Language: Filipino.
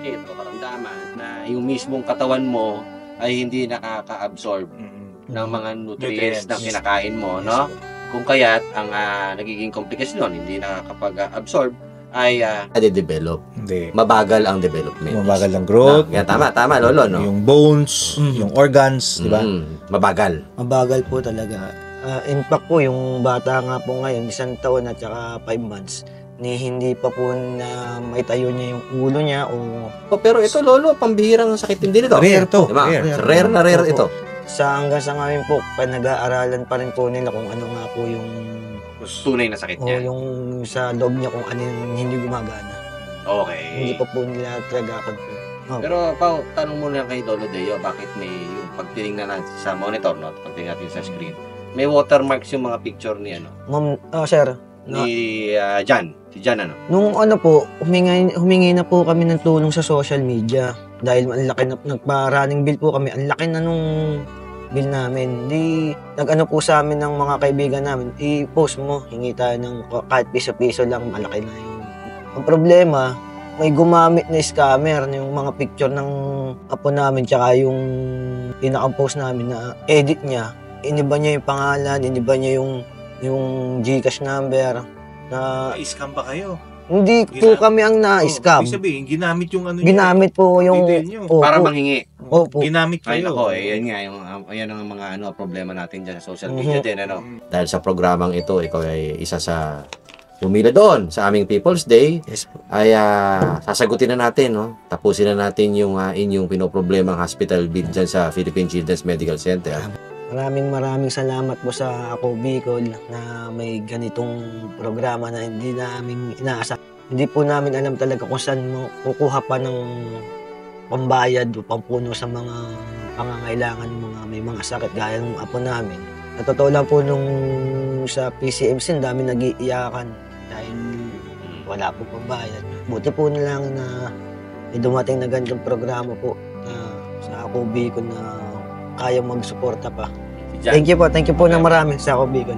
sakit o karamdaman na yung mismong katawan mo ay hindi nakaka-absorb ng mga nutrients na kinakain mo, no? Kung kaya't ang nagiging komplikasyon, hindi nakakapag-absorb, ay nade-develop. Hindi. Mabagal ang development. Mabagal ang growth. No? Tama, lolo, no? Yung bones, yung organs, di ba? Mabagal. Mabagal po talaga. In fact po, yung bata nga po ngayon, 1 taon at saka 5 months, ni hindi pa po na maitayo niya yung ulo niya o... Pero ito, lolo, pambihirang sakit din ito. Rare to. Diba? Rare. Rare ito. Hanggang sa ngayon po, pinag-aaralan pa rin po nila kung ano nga po yung... tunay na sakit O niya. yung sa loob niya kung ano yung hindi gumagana. Okay. Hindi pa po nila talaga po. Pero Pao, tanong mo lang kay Lolo Deo, bakit may yung pagtingnan natin sa monitor, no? Pagtingnan natin sa screen, may watermarks yung mga picture ni Ma'am, sir, ni Jan. Si Jan ano? nung ano po, humingi na po kami ng tulong sa social media. Dahil ang laki na, nagpa-running bill po kami, ang laki na nung bill namin. Di, nag-ano po sa amin ng mga kaibigan namin, i-post mo, hingi tayo ng kahit piso-piso lang, malaki na yun. Ang problema, may gumamit na scammer, yung mga picture ng apo namin, tsaka yung pinaka-post namin na edit niya. Iniba niya yung pangalan, iniba niya yung GCash number. Scam ba kayo? Hindi po kami ang na-scam. Ibig sabihin, ginamit yung ano Ginamit po yung... detail nyo. Opo. Para manghingi. Opo. Ginamit Ay kayo. nako, yan nga yung yan ang mga problema natin diyan sa social media din ano. Dahil sa programang ito, ikaw ay isa sa pumila doon sa aming People's Day. Yes po. Ay sasagutin na natin, no? Tapusin na natin yung inyong pinoproblemang hospital bill dyan sa Philippine Children's Medical Center. Maraming salamat po sa Ako Bicol na may ganitong programa na hindi namin inaasa. Hindi po namin alam talaga kung saan kukuha pa ng pambayad o pampuno sa mga pangangailangan may mga sakit gaya ng apo namin. Sa totoo lang po nung sa PCMC, dami nag-iiyakan dahil wala po pambayad. Buti po na lang na may dumating na ganitong programa po sa Ako Bicol na kaya magsuporta pa. Thank you po ng marami sa Ako Bicol.